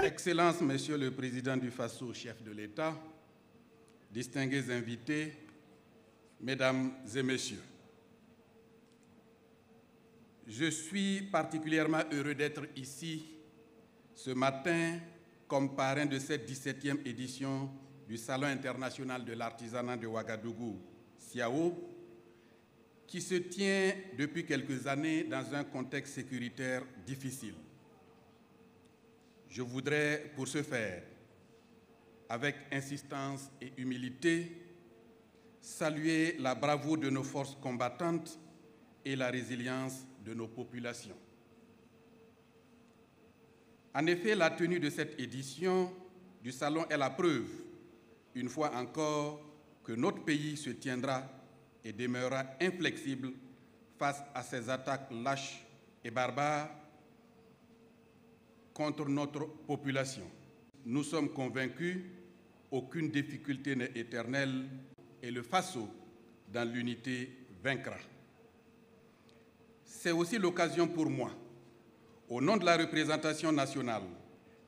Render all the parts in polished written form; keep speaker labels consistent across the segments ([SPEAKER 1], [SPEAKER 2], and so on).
[SPEAKER 1] Excellences, Monsieur le Président du Faso, chef de l'État, distingués invités, Mesdames et Messieurs, je suis particulièrement heureux d'être ici ce matin comme parrain de cette 17e édition du Salon international de l'artisanat de Ouagadougou, SIAO, qui se tient depuis quelques années dans un contexte sécuritaire difficile. Je voudrais, pour ce faire, avec insistance et humilité, saluer la bravoure de nos forces combattantes et la résilience de nos populations. En effet, la tenue de cette édition du Salon est la preuve, une fois encore, que notre pays se tiendra et demeurera inflexible face à ces attaques lâches et barbares contre notre population. Nous sommes convaincus qu'aucune difficulté n'est éternelle et le Faso, dans l'unité, vaincra. C'est aussi l'occasion pour moi, au nom de la représentation nationale,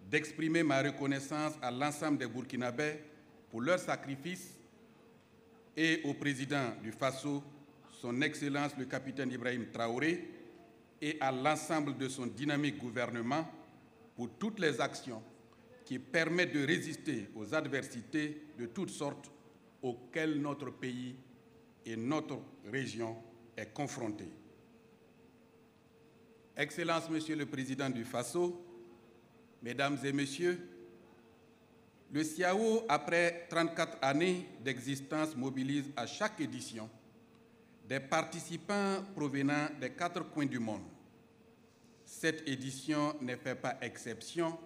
[SPEAKER 1] d'exprimer ma reconnaissance à l'ensemble des Burkinabés pour leur sacrifice et au président du Faso, son Excellence le capitaine Ibrahim Traoré, et à l'ensemble de son dynamique gouvernement pour toutes les actions qui permettent de résister aux adversités de toutes sortes auxquelles notre pays et notre région est confrontée. Excellences, Monsieur le Président du Faso, Mesdames et Messieurs, le SIAO, après 34 années d'existence, mobilise à chaque édition des participants provenant des 4 coins du monde. Cette édition ne fait pas exception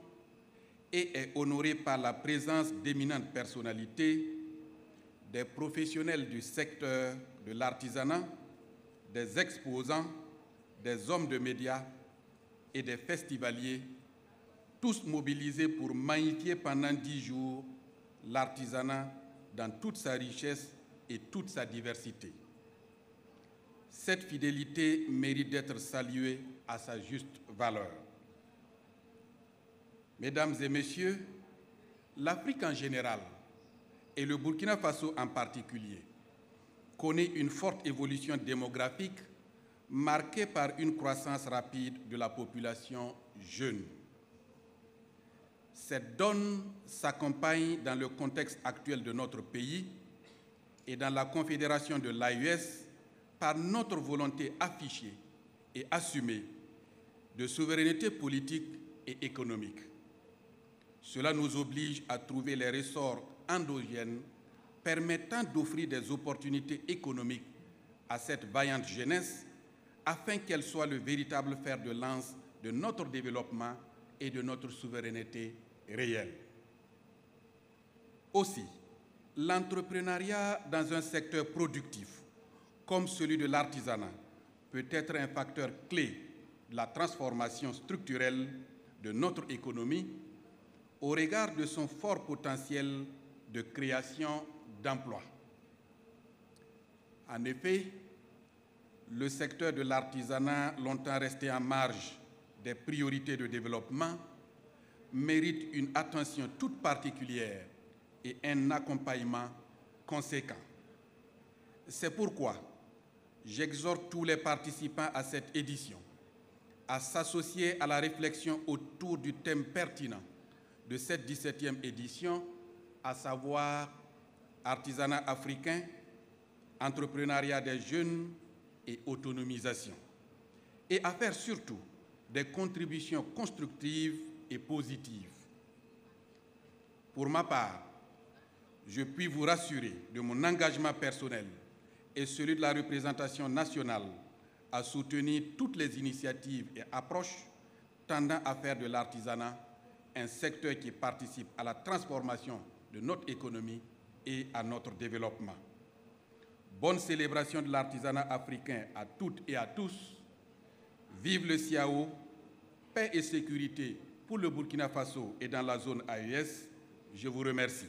[SPEAKER 1] et est honorée par la présence d'éminentes personnalités, des professionnels du secteur de l'artisanat, des exposants, des hommes de médias et des festivaliers, tous mobilisés pour magnifier pendant 10 jours l'artisanat dans toute sa richesse et toute sa diversité. Cette fidélité mérite d'être saluée à sa juste valeur. Mesdames et Messieurs, l'Afrique en général et le Burkina Faso en particulier connaît une forte évolution démographique marquée par une croissance rapide de la population jeune. Cette donne s'accompagne dans le contexte actuel de notre pays et dans la confédération de l'AES par notre volonté affichée et assumée de souveraineté politique et économique. Cela nous oblige à trouver les ressorts endogènes permettant d'offrir des opportunités économiques à cette vaillante jeunesse afin qu'elle soit le véritable fer de lance de notre développement et de notre souveraineté réelle. Aussi, l'entrepreneuriat dans un secteur productif comme celui de l'artisanat peut être un facteur clé de la transformation structurelle de notre économie au regard de son fort potentiel de création d'emplois. En effet, le secteur de l'artisanat, longtemps resté en marge des priorités de développement, mérite une attention toute particulière et un accompagnement conséquent. C'est pourquoi j'exhorte tous les participants à cette édition à s'associer à la réflexion autour du thème pertinent de cette 17e édition, à savoir artisanat africain, entrepreneuriat des jeunes et autonomisation, et à faire surtout des contributions constructives et positives. Pour ma part, je puis vous rassurer de mon engagement personnel et celui de la représentation nationale à soutenir toutes les initiatives et approches tendant à faire de l'artisanat un secteur qui participe à la transformation de notre économie et à notre développement. Bonne célébration de l'artisanat africain à toutes et à tous. Vive le SIAO, paix et sécurité pour le Burkina Faso et dans la zone AES. Je vous remercie.